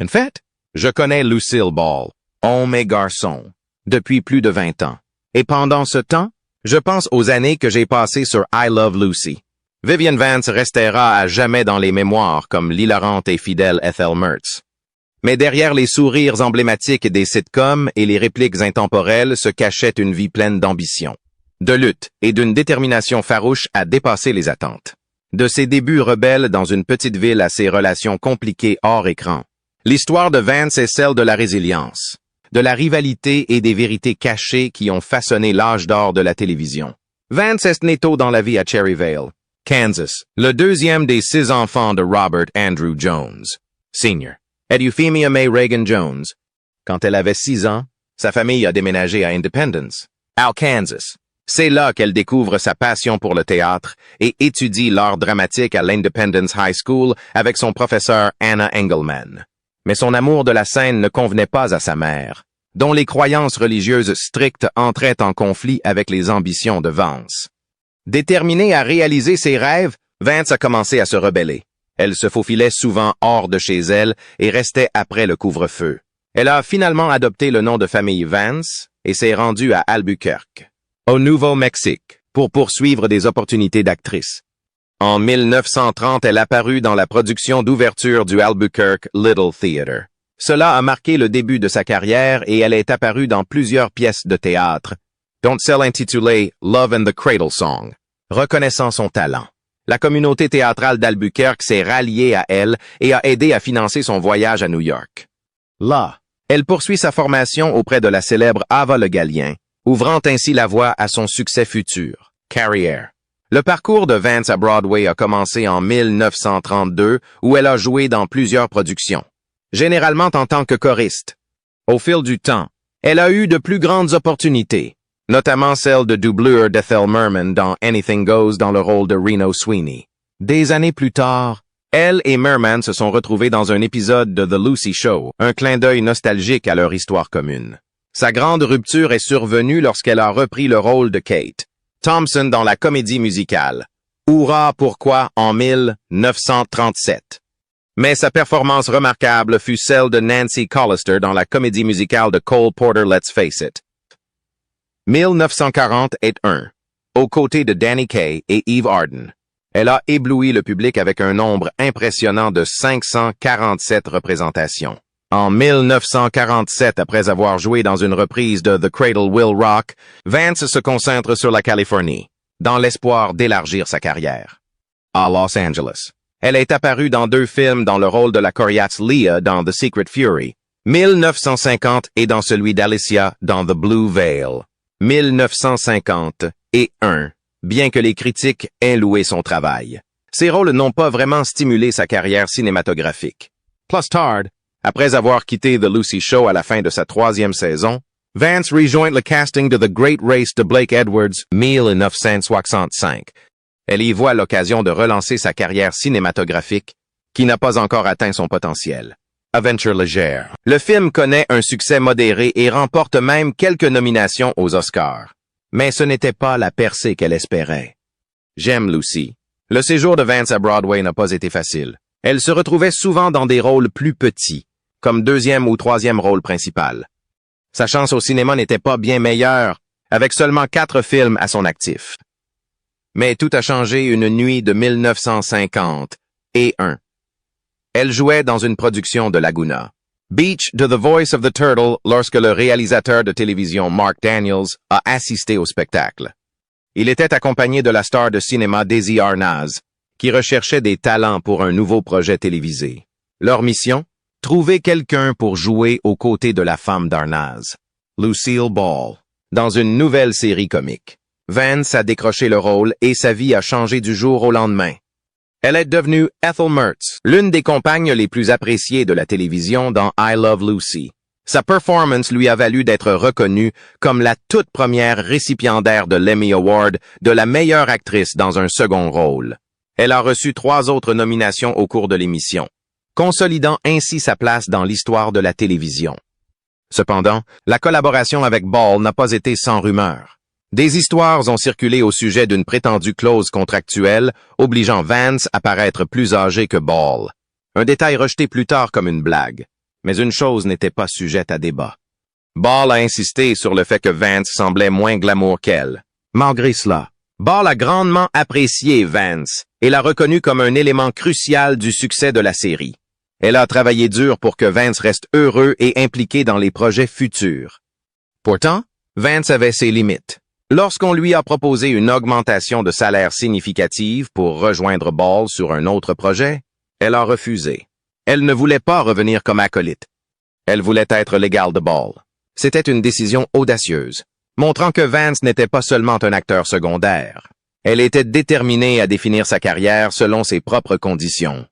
En fait, je connais Lucille Ball, homme et garçon, depuis plus de 20 ans. Et pendant ce temps, je pense aux années que j'ai passées sur I Love Lucy. Vivian Vance restera à jamais dans les mémoires comme l'hilarante et fidèle Ethel Mertz. Mais derrière les sourires emblématiques des sitcoms et les répliques intemporelles se cachait une vie pleine d'ambition, de lutte et d'une détermination farouche à dépasser les attentes. De ses débuts rebelles dans une petite ville à ses relations compliquées hors écran, l'histoire de Vance est celle de la résilience, de la rivalité et des vérités cachées qui ont façonné l'âge d'or de la télévision. Vance est né tôt dans la vie à Cherryvale, Kansas, le deuxième des 6 enfants de Robert Andrew Jones, Sr. et Euphemia May Reagan Jones. Quand elle avait 6 ans, sa famille a déménagé à Independence, Kansas. C'est là qu'elle découvre sa passion pour le théâtre et étudie l'art dramatique à l'Independence High School avec son professeur Anna Engelman. Mais son amour de la scène ne convenait pas à sa mère, dont les croyances religieuses strictes entraient en conflit avec les ambitions de Vance. Déterminée à réaliser ses rêves, Vance a commencé à se rebeller. Elle se faufilait souvent hors de chez elle et restait après le couvre-feu. Elle a finalement adopté le nom de famille Vance et s'est rendue à Albuquerque, au Nouveau-Mexique, pour poursuivre des opportunités d'actrice. En 1930, elle apparut dans la production d'ouverture du Albuquerque Little Theater. Cela a marqué le début de sa carrière et elle est apparue dans plusieurs pièces de théâtre, dont celle intitulée Love and the Cradle Song. Reconnaissant son talent, la communauté théâtrale d'Albuquerque s'est ralliée à elle et a aidé à financer son voyage à New York. Là, elle poursuit sa formation auprès de la célèbre Ava Le Gallien, ouvrant ainsi la voie à son succès futur, Carrière. Le parcours de Vance à Broadway a commencé en 1932, où elle a joué dans plusieurs productions, généralement en tant que choriste. Au fil du temps, elle a eu de plus grandes opportunités, notamment celle de doublure d'Ethel Merman dans Anything Goes dans le rôle de Reno Sweeney. Des années plus tard, elle et Merman se sont retrouvés dans un épisode de The Lucy Show, un clin d'œil nostalgique à leur histoire commune. Sa grande rupture est survenue lorsqu'elle a repris le rôle de Kate Thompson dans la comédie musicale Hurrah pourquoi en 1937. Mais sa performance remarquable fut celle de Nancy Collister dans la comédie musicale de Cole Porter Let's Face It. 1941, aux côtés de Danny Kaye et Eve Arden. Elle a ébloui le public avec un nombre impressionnant de 547 représentations. En 1947, après avoir joué dans une reprise de The Cradle Will Rock, Vance se concentre sur la Californie, dans l'espoir d'élargir sa carrière. À Los Angeles, elle est apparue dans 2 films dans le rôle de la coriace Leah dans The Secret Fury, 1950 et dans celui d'Alicia dans The Blue Veil, 1951, bien que les critiques aient loué son travail. Ces rôles n'ont pas vraiment stimulé sa carrière cinématographique. Plus tard, après avoir quitté The Lucy Show à la fin de sa 3e saison, Vance rejoint le casting de The Great Race de Blake Edwards, 1965. Elle y voit l'occasion de relancer sa carrière cinématographique, qui n'a pas encore atteint son potentiel. Aventure légère. Le film connaît un succès modéré et remporte même quelques nominations aux Oscars. Mais ce n'était pas la percée qu'elle espérait. J'aime Lucy. Le séjour de Vance à Broadway n'a pas été facile. Elle se retrouvait souvent dans des rôles plus petits, comme 2e ou 3e rôle principal. Sa chance au cinéma n'était pas bien meilleure, avec seulement 4 films à son actif. Mais tout a changé une nuit de 1951. Elle jouait dans une production de Laguna Beach de The Voice of the Turtle lorsque le réalisateur de télévision Mark Daniels a assisté au spectacle. Il était accompagné de la star de cinéma Desi Arnaz, qui recherchait des talents pour un nouveau projet télévisé. Leur mission? Trouver quelqu'un pour jouer aux côtés de la femme d'Arnaz, Lucille Ball, dans une nouvelle série comique. Vance a décroché le rôle et sa vie a changé du jour au lendemain. Elle est devenue Ethel Mertz, l'une des compagnes les plus appréciées de la télévision dans I Love Lucy. Sa performance lui a valu d'être reconnue comme la toute première récipiendaire de l'Emmy Award de la meilleure actrice dans un second rôle. Elle a reçu 3 autres nominations au cours de l'émission, consolidant ainsi sa place dans l'histoire de la télévision. Cependant, la collaboration avec Ball n'a pas été sans rumeur. Des histoires ont circulé au sujet d'une prétendue clause contractuelle obligeant Vance à paraître plus âgé que Ball. Un détail rejeté plus tard comme une blague. Mais une chose n'était pas sujette à débat. Ball a insisté sur le fait que Vance semblait moins glamour qu'elle. Malgré cela, Ball a grandement apprécié Vance et l'a reconnu comme un élément crucial du succès de la série. Elle a travaillé dur pour que Vance reste heureux et impliqué dans les projets futurs. Pourtant, Vance avait ses limites. Lorsqu'on lui a proposé une augmentation de salaire significative pour rejoindre Ball sur un autre projet, elle a refusé. Elle ne voulait pas revenir comme acolyte. Elle voulait être l'égale de Ball. C'était une décision audacieuse, montrant que Vance n'était pas seulement un acteur secondaire. Elle était déterminée à définir sa carrière selon ses propres conditions.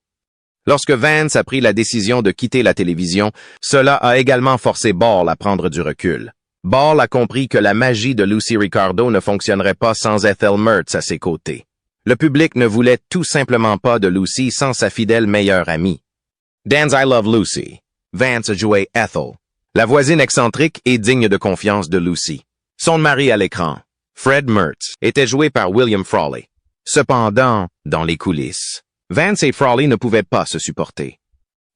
Lorsque Vance a pris la décision de quitter la télévision, cela a également forcé Ball à prendre du recul. Ball a compris que la magie de Lucy Ricardo ne fonctionnerait pas sans Ethel Mertz à ses côtés. Le public ne voulait tout simplement pas de Lucy sans sa fidèle meilleure amie. Dans I Love Lucy, Vance jouait Ethel, la voisine excentrique et digne de confiance de Lucy. Son mari à l'écran, Fred Mertz, était joué par William Frawley. Cependant, dans les coulisses, Vance et Frawley ne pouvaient pas se supporter.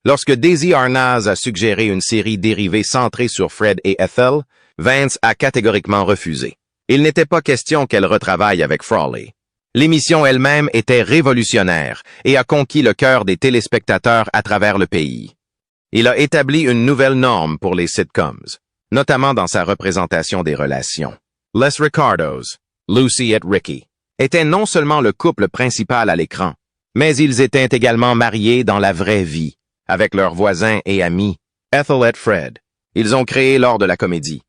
Lorsque Daisy Arnaz a suggéré une série dérivée centrée sur Fred et Ethel, Vance a catégoriquement refusé. Il n'était pas question qu'elle retravaille avec Frawley. L'émission elle-même était révolutionnaire et a conquis le cœur des téléspectateurs à travers le pays. Il a établi une nouvelle norme pour les sitcoms, notamment dans sa représentation des relations. Les Ricardos, Lucy et Ricky, étaient non seulement le couple principal à l'écran, mais ils étaient également mariés dans la vraie vie, avec leurs voisins et amis, Ethel et Fred. Ils ont créé lors de la comédie.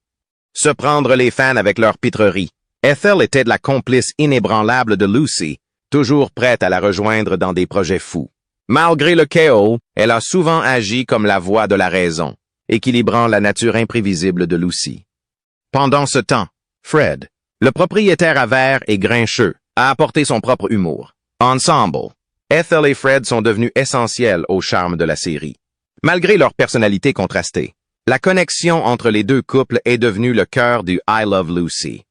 Se prendre les fans avec leur pitrerie. Ethel était la complice inébranlable de Lucy, toujours prête à la rejoindre dans des projets fous. Malgré le chaos, elle a souvent agi comme la voix de la raison, équilibrant la nature imprévisible de Lucy. Pendant ce temps, Fred, le propriétaire amer et grincheux, a apporté son propre humour. Ensemble, Ethel et Fred sont devenus essentiels au charme de la série. Malgré leur personnalité contrastée, la connexion entre les deux couples est devenue le cœur du I Love Lucy.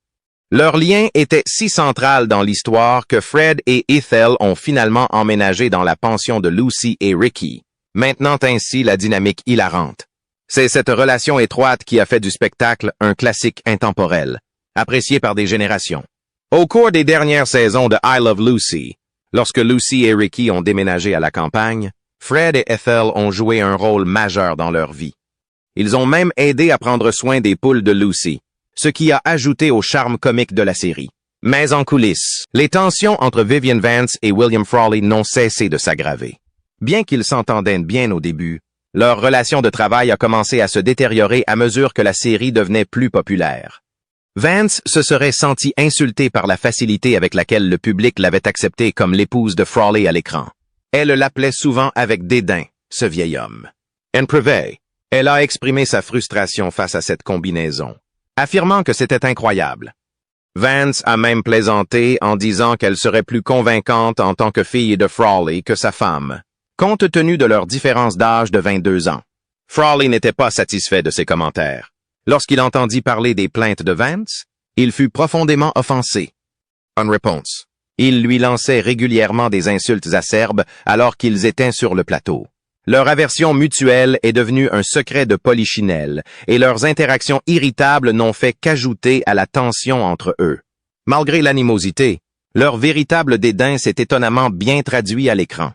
Leur lien était si central dans l'histoire que Fred et Ethel ont finalement emménagé dans la pension de Lucy et Ricky, maintenant ainsi la dynamique hilarante. C'est cette relation étroite qui a fait du spectacle un classique intemporel, apprécié par des générations. Au cours des dernières saisons de I Love Lucy, lorsque Lucy et Ricky ont déménagé à la campagne, Fred et Ethel ont joué un rôle majeur dans leur vie. Ils ont même aidé à prendre soin des poules de Lucy, ce qui a ajouté au charme comique de la série. Mais en coulisses, les tensions entre Vivian Vance et William Frawley n'ont cessé de s'aggraver. Bien qu'ils s'entendaient bien au début, leur relation de travail a commencé à se détériorer à mesure que la série devenait plus populaire. Vance se serait senti insultée par la facilité avec laquelle le public l'avait acceptée comme l'épouse de Frawley à l'écran. Elle l'appelait souvent avec dédain, ce vieil homme. En privé, elle a exprimé sa frustration face à cette combinaison, affirmant que c'était incroyable. Vance a même plaisanté en disant qu'elle serait plus convaincante en tant que fille de Frawley que sa femme, compte tenu de leur différence d'âge de 22 ans. Frawley n'était pas satisfait de ses commentaires. Lorsqu'il entendit parler des plaintes de Vance, il fut profondément offensé. En réponse, il lui lançait régulièrement des insultes acerbes alors qu'ils étaient sur le plateau. Leur aversion mutuelle est devenue un secret de polichinelle et leurs interactions irritables n'ont fait qu'ajouter à la tension entre eux. Malgré l'animosité, leur véritable dédain s'est étonnamment bien traduit à l'écran.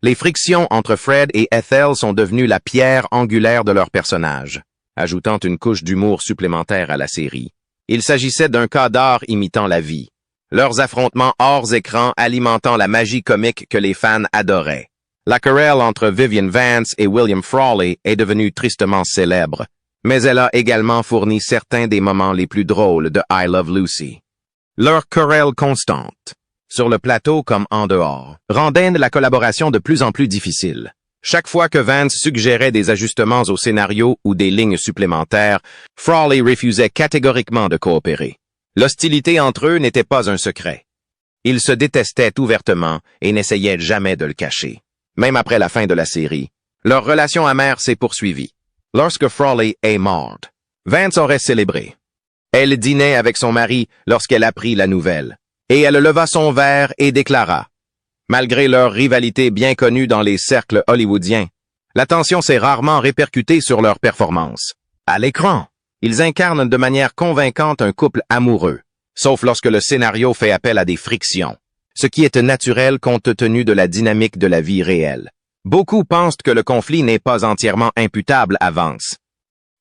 Les frictions entre Fred et Ethel sont devenues la pierre angulaire de leur personnage, ajoutant une couche d'humour supplémentaire à la série. Il s'agissait d'un cas d'art imitant la vie, leurs affrontements hors écran alimentant la magie comique que les fans adoraient. La querelle entre Vivian Vance et William Frawley est devenue tristement célèbre, mais elle a également fourni certains des moments les plus drôles de I Love Lucy. Leur querelle constante, sur le plateau comme en dehors, rendait la collaboration de plus en plus difficile. Chaque fois que Vance suggérait des ajustements au scénario ou des lignes supplémentaires, Frawley refusait catégoriquement de coopérer. L'hostilité entre eux n'était pas un secret. Ils se détestaient ouvertement et n'essayaient jamais de le cacher. Même après la fin de la série, leur relation amère s'est poursuivie. Lorsque Frawley est morte, Vance aurait célébré. Elle dînait avec son mari lorsqu'elle apprit la nouvelle, et elle leva son verre et déclara: « Malgré leur rivalité bien connue dans les cercles hollywoodiens, L'attention s'est rarement répercutée sur leur performance. À l'écran, ils incarnent de manière convaincante un couple amoureux, sauf lorsque le scénario fait appel à des frictions, ce qui est naturel compte tenu de la dynamique de la vie réelle. Beaucoup pensent que le conflit n'est pas entièrement imputable à Vance.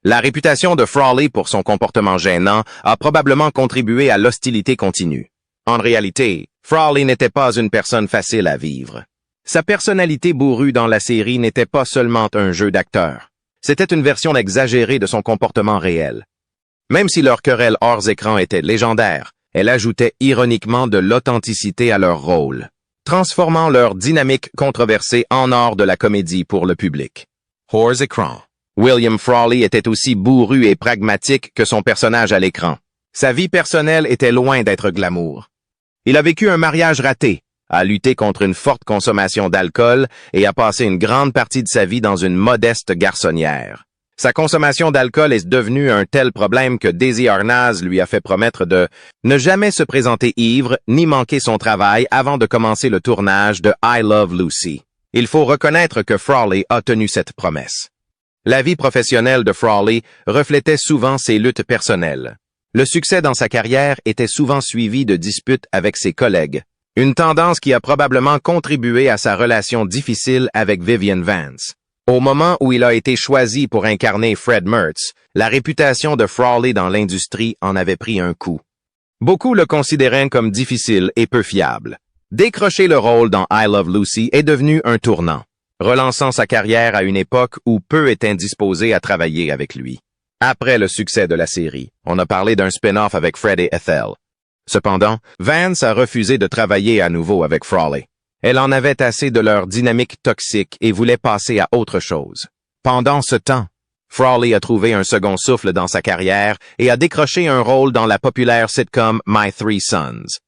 La réputation de Frawley pour son comportement gênant a probablement contribué à l'hostilité continue. En réalité, Frawley n'était pas une personne facile à vivre. Sa personnalité bourrue dans la série n'était pas seulement un jeu d'acteur. C'était une version exagérée de son comportement réel. Même si leur querelle hors écran était légendaire, elle ajoutait ironiquement de l'authenticité à leur rôle, transformant leur dynamique controversée en or de la comédie pour le public. Hors écran. William Frawley était aussi bourru et pragmatique que son personnage à l'écran. Sa vie personnelle était loin d'être glamour. Il a vécu un mariage raté, a lutté contre une forte consommation d'alcool et a passé une grande partie de sa vie dans une modeste garçonnière. Sa consommation d'alcool est devenue un tel problème que Desi Arnaz lui a fait promettre de ne jamais se présenter ivre ni manquer son travail avant de commencer le tournage de I Love Lucy. Il faut reconnaître que Frawley a tenu cette promesse. La vie professionnelle de Frawley reflétait souvent ses luttes personnelles. Le succès dans sa carrière était souvent suivi de disputes avec ses collègues, une tendance qui a probablement contribué à sa relation difficile avec Vivian Vance. Au moment où il a été choisi pour incarner Fred Mertz, la réputation de Frawley dans l'industrie en avait pris un coup. Beaucoup le considéraient comme difficile et peu fiable. Décrocher le rôle dans I Love Lucy est devenu un tournant, relançant sa carrière à une époque où peu étaient disposés à travailler avec lui. Après le succès de la série, on a parlé d'un spin-off avec Fred et Ethel. Cependant, Vance a refusé de travailler à nouveau avec Frawley. Elle en avait assez de leur dynamique toxique et voulait passer à autre chose. Pendant ce temps, Frawley a trouvé un second souffle dans sa carrière et a décroché un rôle dans la populaire sitcom My Three Sons.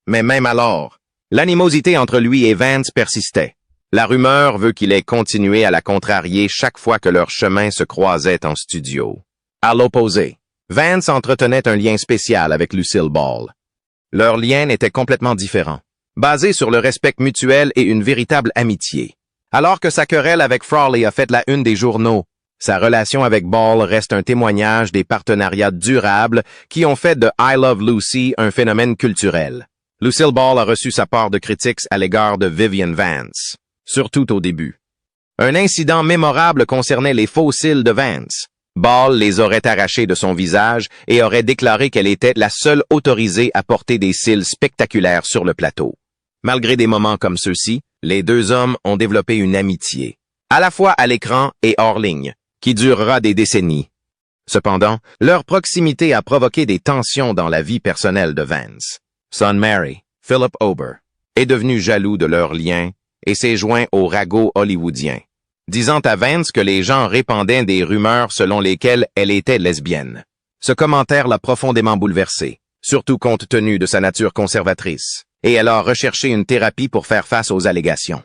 Mais même alors, l'animosité entre lui et Vance persistait. La rumeur veut qu'il ait continué à la contrarier chaque fois que leurs chemins se croisaient en studio. À l'opposé, Vance entretenait un lien spécial avec Lucille Ball. Leur lien était complètement différent, basé sur le respect mutuel et une véritable amitié. Alors que sa querelle avec Frawley a fait la une des journaux, sa relation avec Ball reste un témoignage des partenariats durables qui ont fait de I Love Lucy un phénomène culturel. Lucille Ball a reçu sa part de critiques à l'égard de Vivian Vance, surtout au début. Un incident mémorable concernait les faux cils de Vance. Ball les aurait arrachés de son visage et aurait déclaré qu'elle était la seule autorisée à porter des cils spectaculaires sur le plateau. Malgré des moments comme ceux-ci, les deux hommes ont développé une amitié, à la fois à l'écran et hors ligne, qui durera des décennies. Cependant, leur proximité a provoqué des tensions dans la vie personnelle de Vance. Son Mary, Philip Ober, est devenu jaloux de leur lien et s'est joint au ragot hollywoodien, disant à Vance que les gens répandaient des rumeurs selon lesquelles elle était lesbienne. Ce commentaire l'a profondément bouleversée, surtout compte tenu de sa nature conservatrice, et elle a recherché une thérapie pour faire face aux allégations.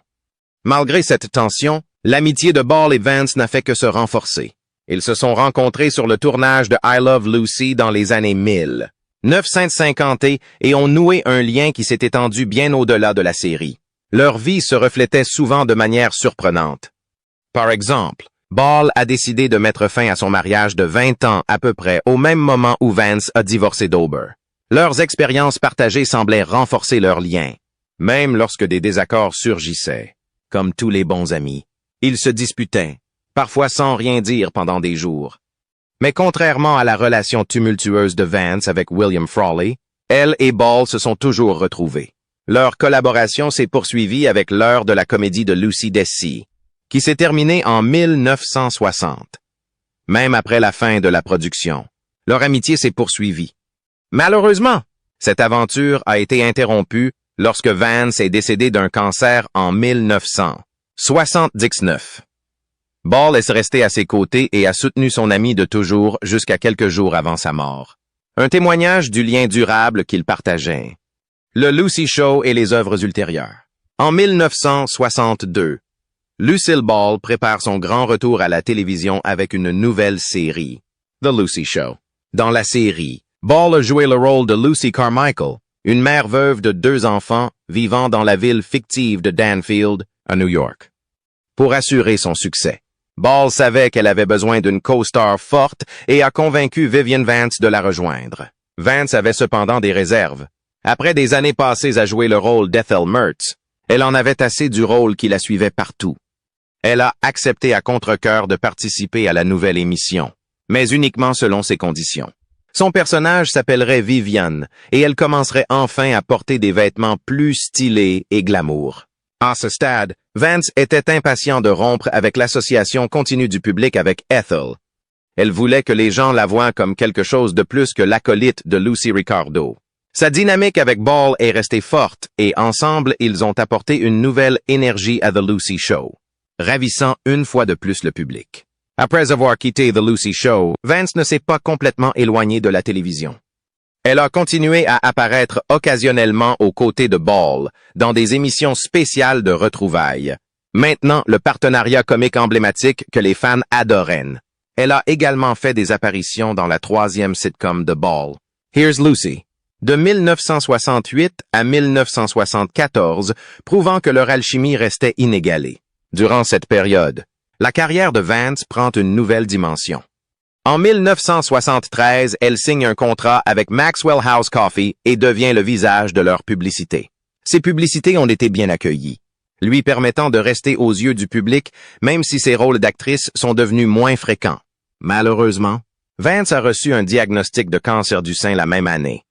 Malgré cette tension, l'amitié de Ball et Vance n'a fait que se renforcer. Ils se sont rencontrés sur le tournage de I Love Lucy dans les années 1950 et ont noué un lien qui s'est étendu bien au-delà de la série. Leur vie se reflétait souvent de manière surprenante. Par exemple, Ball a décidé de mettre fin à son mariage de 20 ans à peu près au même moment où Vance a divorcé d'Ober. Leurs expériences partagées semblaient renforcer leur lien, même lorsque des désaccords surgissaient. Comme tous les bons amis, ils se disputaient, parfois sans rien dire pendant des jours. Mais contrairement à la relation tumultueuse de Vance avec William Frawley, elle et Ball se sont toujours retrouvés. Leur collaboration s'est poursuivie avec l'heure de la comédie de Lucy Desi, qui s'est terminée en 1960. Même après la fin de la production, leur amitié s'est poursuivie. Malheureusement, cette aventure a été interrompue lorsque Vance est décédé d'un cancer en 1979. Ball est resté à ses côtés et a soutenu son ami de toujours jusqu'à quelques jours avant sa mort. Un témoignage du lien durable qu'ils partageaient. Le Lucy Show et les œuvres ultérieures. En 1962, Lucille Ball prépare son grand retour à la télévision avec une nouvelle série, The Lucy Show. Dans la série, Ball a joué le rôle de Lucy Carmichael, une mère veuve de 2 enfants vivant dans la ville fictive de Danfield, à New York. pour assurer son succès. Ball savait qu'elle avait besoin d'une co-star forte et a convaincu Vivian Vance de la rejoindre. Vance avait cependant des réserves. Après des années passées à jouer le rôle d'Ethel Mertz, elle en avait assez du rôle qui la suivait partout. Elle a accepté à contre-cœur de participer à la nouvelle émission, mais uniquement selon ses conditions. Son personnage s'appellerait Vivian et elle commencerait enfin à porter des vêtements plus stylés et glamour. À ce stade, Vance était impatient de rompre avec l'association continue du public avec Ethel. Elle voulait que les gens la voient comme quelque chose de plus que l'acolyte de Lucy Ricardo. Sa dynamique avec Ball est restée forte et ensemble, ils ont apporté une nouvelle énergie à The Lucy Show, ravissant une fois de plus le public. Après avoir quitté The Lucy Show, Vance ne s'est pas complètement éloignée de la télévision. Elle a continué à apparaître occasionnellement aux côtés de Ball, dans des émissions spéciales de retrouvailles. Maintenant, le partenariat comique emblématique que les fans adoraient. Elle a également fait des apparitions dans la 3e sitcom de Ball, Here's Lucy, de 1968 à 1974, prouvant que leur alchimie restait inégalée. Durant cette période, la carrière de Vance prend une nouvelle dimension. En 1973, elle signe un contrat avec Maxwell House Coffee et devient le visage de leur publicité. Ces publicités ont été bien accueillies, lui permettant de rester aux yeux du public même si ses rôles d'actrice sont devenus moins fréquents. Malheureusement, Vance a reçu un diagnostic de cancer du sein la même année.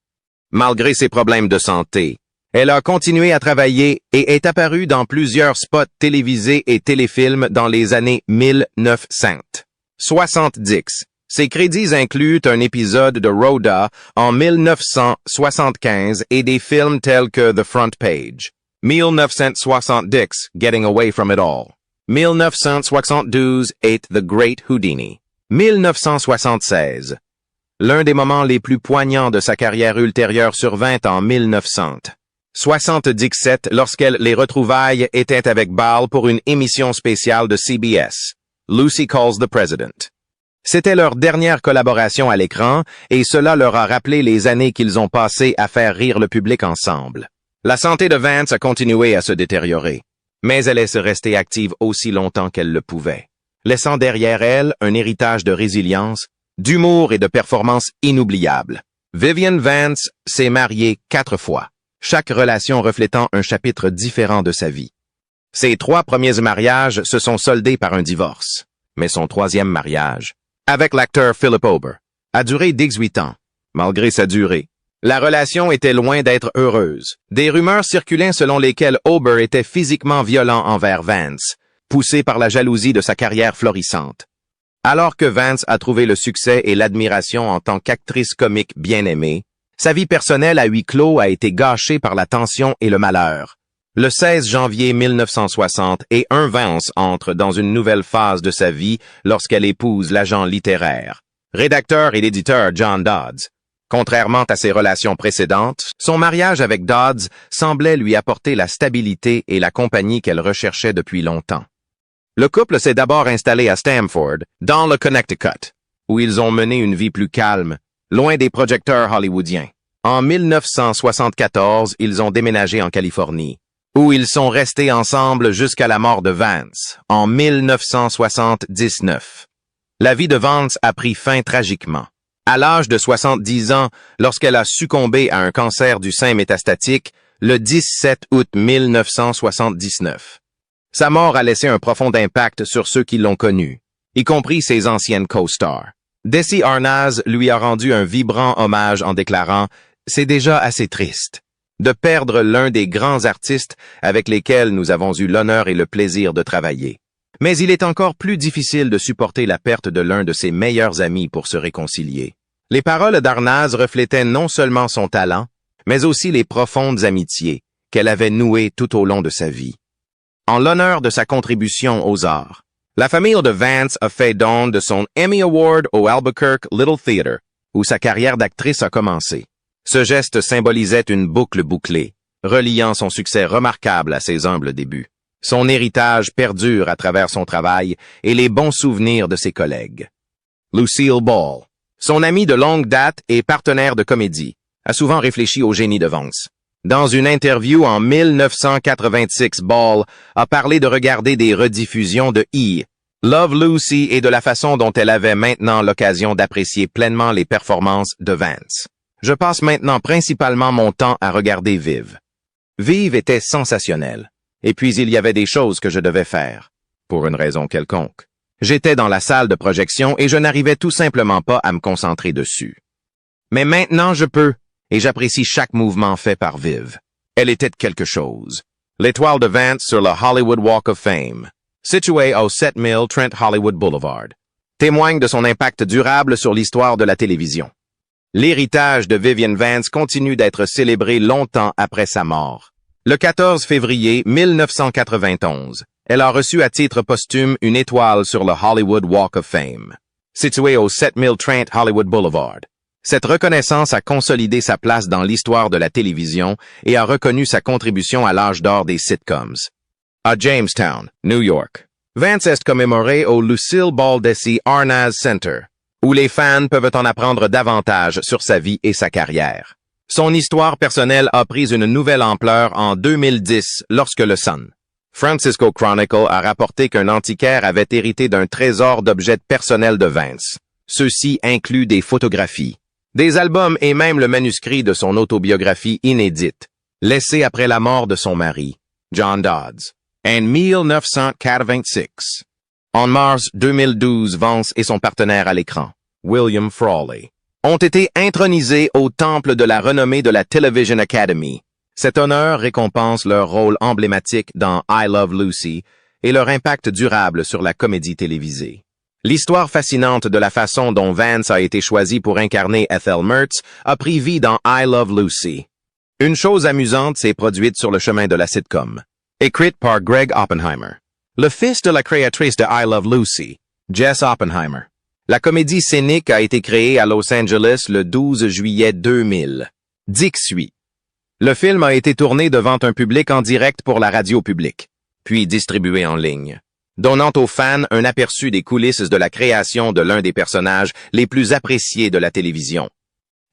Malgré ses problèmes de santé, elle a continué à travailler et est apparue dans plusieurs spots télévisés et téléfilms dans les années 1970. Ses crédits incluent un épisode de Rhoda en 1975 et des films tels que The Front Page, 1970, Getting Away from It All, 1972, The Great Houdini, 1976. L'un des moments les plus poignants de sa carrière ultérieure survint en 1977 lorsqu'elle les retrouvailles étaient avec Ball pour une émission spéciale de CBS, Lucy Calls the President. C'était leur dernière collaboration à l'écran et cela leur a rappelé les années qu'ils ont passées à faire rire le public ensemble. La santé de Vance a continué à se détériorer, mais elle est restée active aussi longtemps qu'elle le pouvait, laissant derrière elle un héritage de résilience, d'humour et de performances inoubliables. Vivian Vance s'est mariée 4 fois, chaque relation reflétant un chapitre différent de sa vie. Ses 3 premiers mariages se sont soldés par un divorce, mais son 3e mariage, avec l'acteur Philip Ober, a duré 18 ans. Malgré sa durée, la relation était loin d'être heureuse. Des rumeurs circulaient selon lesquelles Ober était physiquement violent envers Vance, poussé par la jalousie de sa carrière florissante. Alors que Vance a trouvé le succès et l'admiration en tant qu'actrice comique bien aimée, sa vie personnelle à huis clos a été gâchée par la tension et le malheur. Le 16 janvier 1960, Vance entre dans une nouvelle phase de sa vie lorsqu'elle épouse l'agent littéraire, rédacteur et éditeur John Dodds. Contrairement à ses relations précédentes, son mariage avec Dodds semblait lui apporter la stabilité et la compagnie qu'elle recherchait depuis longtemps. Le couple s'est d'abord installé à Stamford, dans le Connecticut, où ils ont mené une vie plus calme, loin des projecteurs hollywoodiens. En 1974, ils ont déménagé en Californie, où ils sont restés ensemble jusqu'à la mort de Vance, en 1979. La vie de Vance a pris fin tragiquement. À l'âge de 70 ans, lorsqu'elle a succombé à un cancer du sein métastatique, le 17 août 1979. Sa mort a laissé un profond impact sur ceux qui l'ont connue, y compris ses anciennes co-stars. Desi Arnaz lui a rendu un vibrant hommage en déclarant « C'est déjà assez triste de perdre l'un des grands artistes avec lesquels nous avons eu l'honneur et le plaisir de travailler. Mais il est encore plus difficile de supporter la perte de l'un de ses meilleurs amis pour se réconcilier. » Les paroles d'Arnaz reflétaient non seulement son talent, mais aussi les profondes amitiés qu'elle avait nouées tout au long de sa vie. En l'honneur de sa contribution aux arts, la famille de Vance a fait don de son Emmy Award au Albuquerque Little Theatre, où sa carrière d'actrice a commencé. Ce geste symbolisait une boucle bouclée, reliant son succès remarquable à ses humbles débuts. Son héritage perdure à travers son travail et les bons souvenirs de ses collègues. Lucille Ball, son amie de longue date et partenaire de comédie, a souvent réfléchi au génie de Vance. Dans une interview en 1986, Ball a parlé de regarder des rediffusions de E! Love Lucy et de la façon dont elle avait maintenant l'occasion d'apprécier pleinement les performances de Vance. Je passe maintenant principalement mon temps à regarder Viv. Viv était sensationnel. Et puis il y avait des choses que je devais faire, pour une raison quelconque. J'étais dans la salle de projection et je n'arrivais tout simplement pas à me concentrer dessus. Mais maintenant je peux, et j'apprécie chaque mouvement fait par Viv. Elle était quelque chose. L'étoile de Vance sur le Hollywood Walk of Fame, située au 7000 Trent Hollywood Boulevard, témoigne de son impact durable sur l'histoire de la télévision. L'héritage de Vivian Vance continue d'être célébré longtemps après sa mort. Le 14 février 1991, elle a reçu à titre posthume une étoile sur le Hollywood Walk of Fame, situé au 7000 Trent Hollywood Boulevard. Cette reconnaissance a consolidé sa place dans l'histoire de la télévision et a reconnu sa contribution à l'âge d'or des sitcoms. À Jamestown, New York, Vance est commémoré au Lucille Ball Desi Arnaz Center, où les fans peuvent en apprendre davantage sur sa vie et sa carrière. Son histoire personnelle a pris une nouvelle ampleur en 2010 lorsque le Sun Francisco Chronicle a rapporté qu'un antiquaire avait hérité d'un trésor d'objets personnels de Vance. Ceux-ci incluent des photographies, des albums et même le manuscrit de son autobiographie inédite, laissée après la mort de son mari, John Dodds, en 1986. En mars 2012, Vance et son partenaire à l'écran, William Frawley, ont été intronisés au temple de la renommée de la Television Academy. Cet honneur récompense leur rôle emblématique dans I Love Lucy et leur impact durable sur la comédie télévisée. L'histoire fascinante de la façon dont Vance a été choisi pour incarner Ethel Mertz a pris vie dans I Love Lucy. Une chose amusante s'est produite sur le chemin de la sitcom, écrite par Greg Oppenheimer, le fils de la créatrice de I Love Lucy, Jess Oppenheimer. La comédie scénique a été créée à Los Angeles le 12 juillet 2000. Dick suit. Le film a été tourné devant un public en direct pour la radio publique, puis distribué en ligne, donnant aux fans un aperçu des coulisses de la création de l'un des personnages les plus appréciés de la télévision.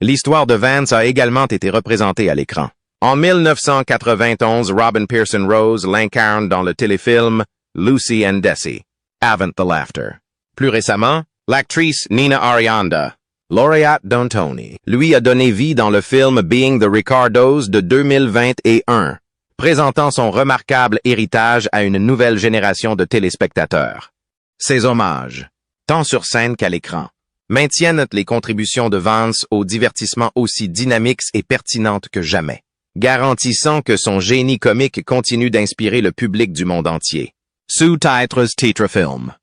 L'histoire de Vance a également été représentée à l'écran. En 1991, Robin Pearson Rose l'incarne dans le téléfilm Lucy and Desi, Avant the Laughter. Plus récemment, l'actrice Nina Arianda, lauréate d'un Tony, lui a donné vie dans le film Being the Ricardos de 2021, présentant son remarquable héritage à une nouvelle génération de téléspectateurs. Ces hommages, tant sur scène qu'à l'écran, maintiennent les contributions de Vance au divertissement aussi dynamiques et pertinentes que jamais, garantissant que son génie comique continue d'inspirer le public du monde entier. Sous-titres Titre Film.